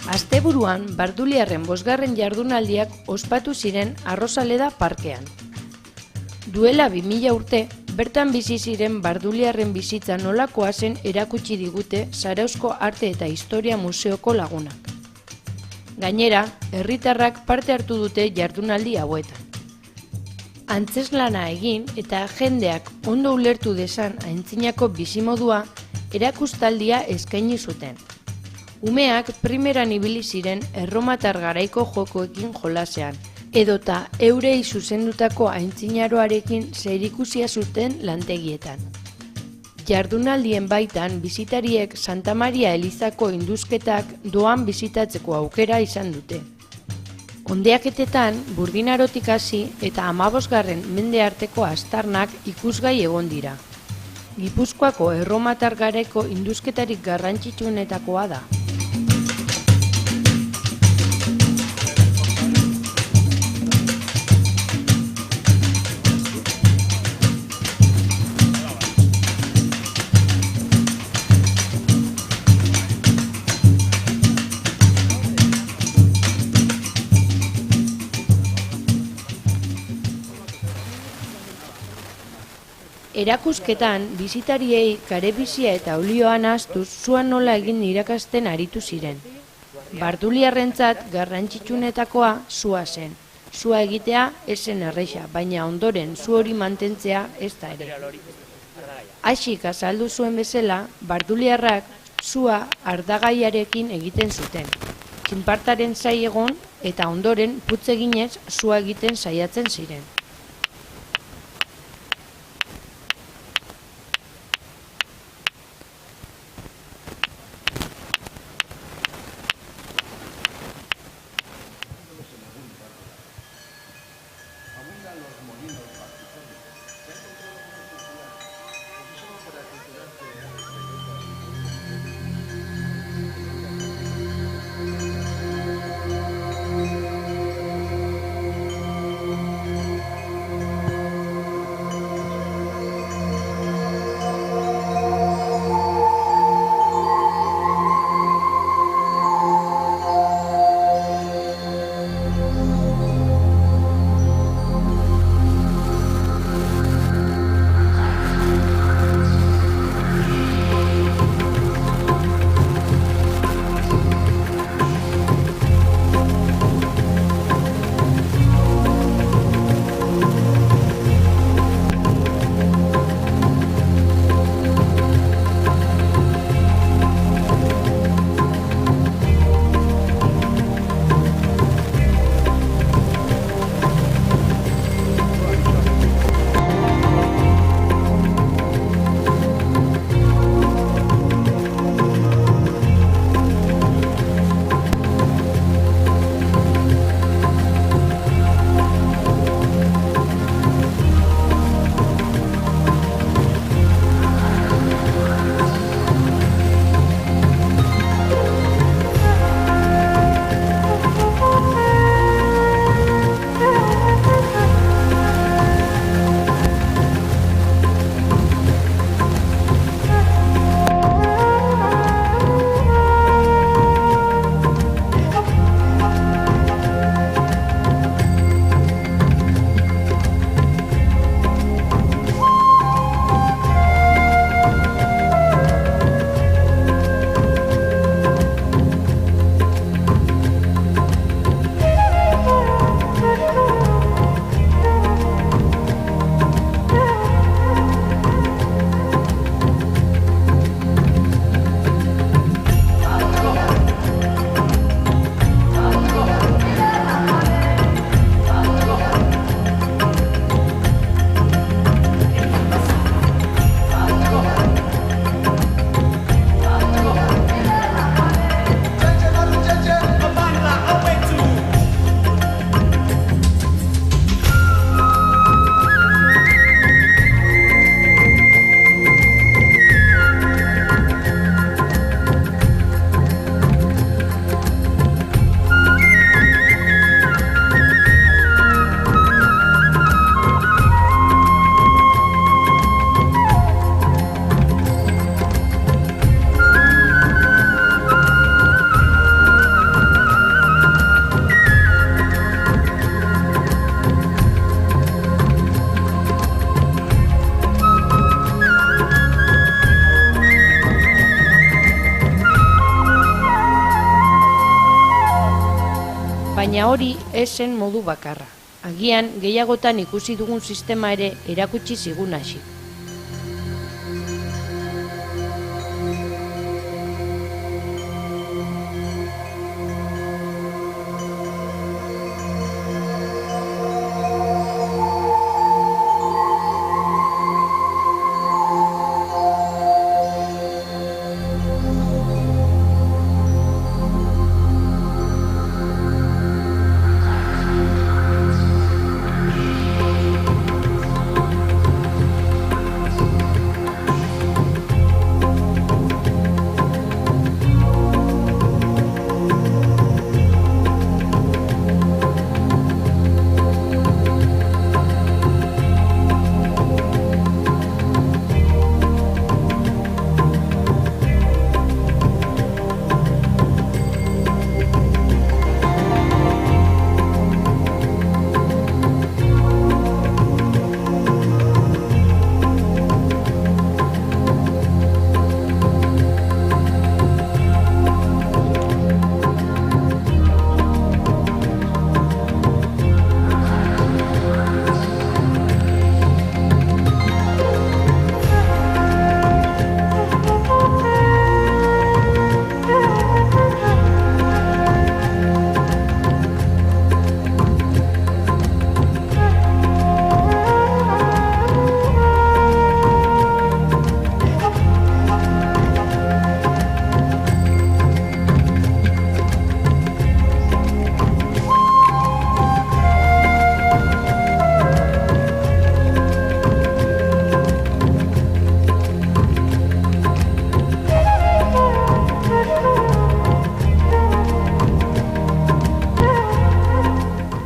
Asteburuan, Barduliarren 5. jardunaldiak ospatu ziren Arrosaleda parkean. Duela 2000 urte, bertan bizi ziren Barduliarren bizitza nolakoa zen erakutsi digute Zarauzko Arte eta Historia Museoko lagunak. Gainera, herritarrak parte hartu dute jardunaldi hauetan. Antzeslana egin eta jendeak ondo ulertu dezan aintzinako bizimodua erakustaldia eskaini zuten. Umeak primeran ibili ziren erromatar garaiko jokoekin jolasean, edota eurei zuzendutako aintzinaroarekin zerikusia zuten lantegietan. Jardunaldien baitan bisitariek Santa Maria Elizako induzketak doan bisitatzeko aukera izan dute. Ondeaketetan, Burdinarotik hasi eta 15. mende arteko aztarnak ikusgai egon dira. Gipuzkoako erromatar garaiko induzketarik garrantzitsuenetakoa da. Erakusketan, bisitariei karebizia eta olioa nahastuz suan nola egin irakasten aritu ziren. Barduliarrentzat garrantzitsuenetakoa sua zen. Sua egitea ez zen erresa, baina ondoren su hori mantentzea ez da ere. Aixik azaldu zuen bezala, Barduliarrak sua ardagaiarekin egiten zuten. Txinpartaren zai egon eta ondoren putz eginez sua egiten saiatzen ziren. Baina hori ez zen modu bakarra. Agian gehiagotan ikusi dugun sistema ere erakutsi zigun hasi.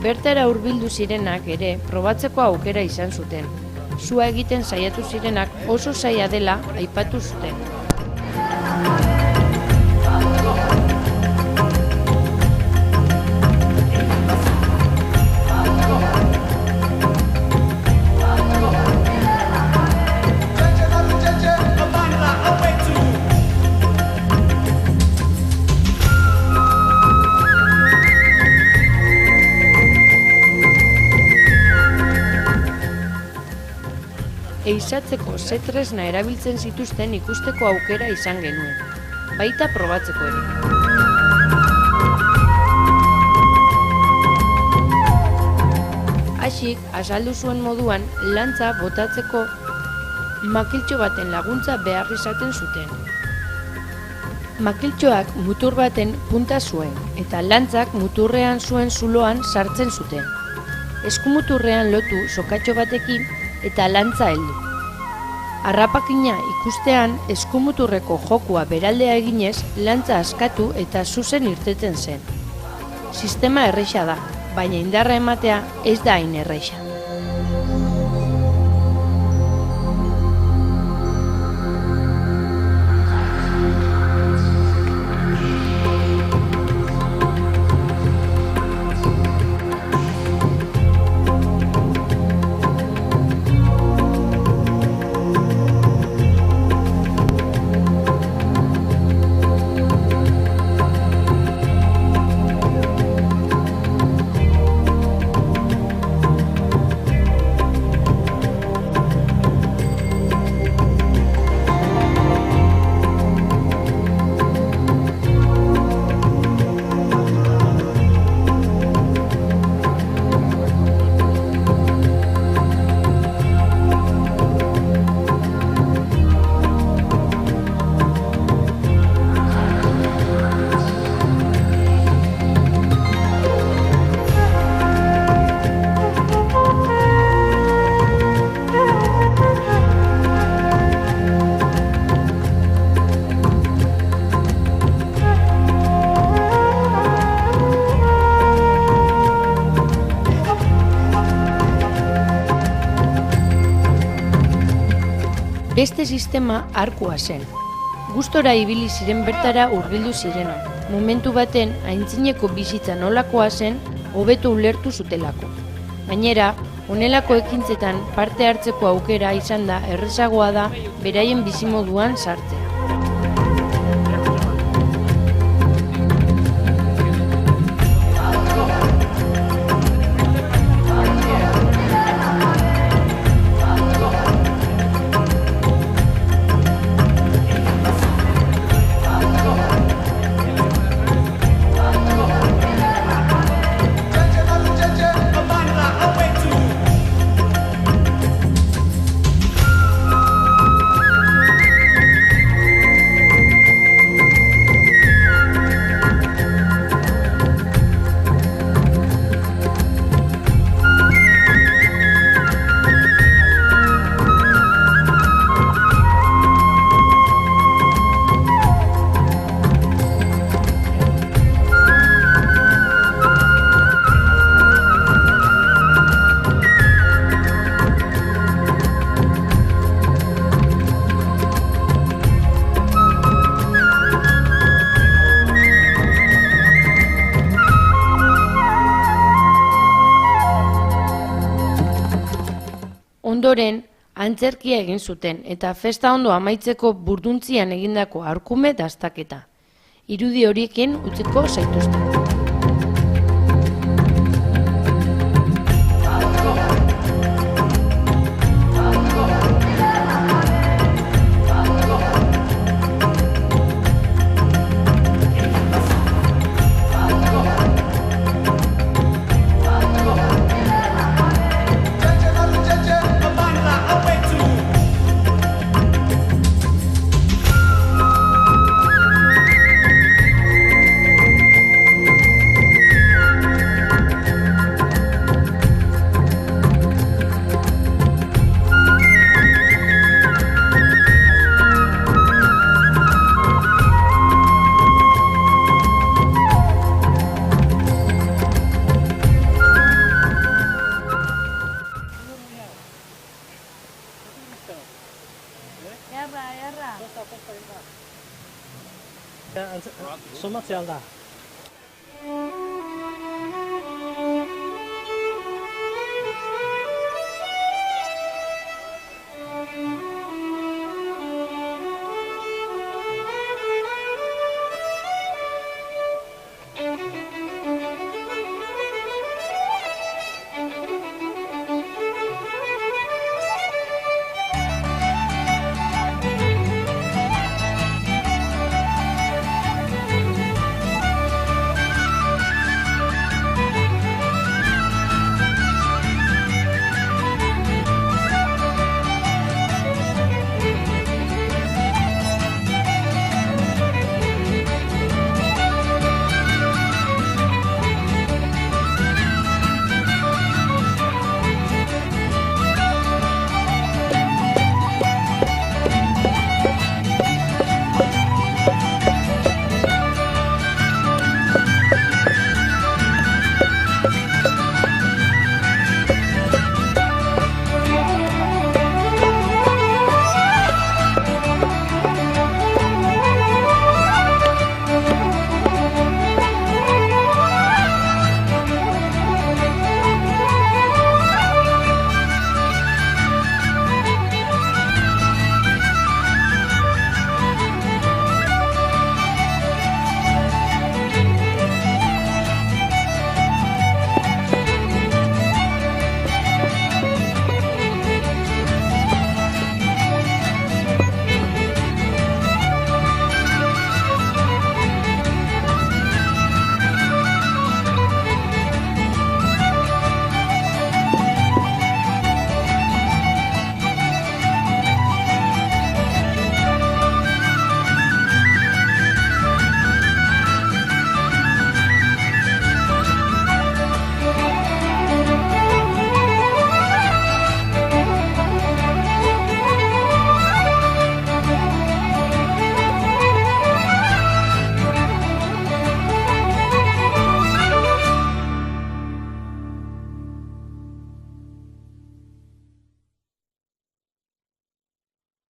Bertara hurbildu zirenak ere probatzeko aukera izan zuten. Sua egiten saiatu zirenak oso zaila dela aipatu zuten. Eizatzeko ze tresna erabiltzen zituzten ikusteko aukera izan genuen, baita probatzeko ere. Hasik, azaldu zuen moduan, lantza botatzeko makiltxo baten laguntza behar izaten zuten. Makiltxoak mutur baten punta zuen, eta lantzak muturrean zuen zuloan sartzen zuten. Eskumuturrean lotu sokatxo batekin, eta lantza heldu. Harrapakina ikustean eskumuturreko jokua beraldea eginez lantza askatu eta zuzen irteten zen. Sistema erresa da, baina indarra ematea ez da hain erresa. Beste sistema arkua zen. Gustora ibili ziren bertara hurbildu zirenak. Momentu baten, aintzineko bizitza nolakoa zen, hobeto ulertu zutelako. Gainera, honelako ekintzetan parte hartzeko aukera izan da errezagoa da beraien bizimoduan sartzea. Ondoren, antzerkia egin zuten eta festa ondo amaitzeko burduntzian egindako arkume dastaketa. Irudi horiekin utziko zaituzte. Somatzean da.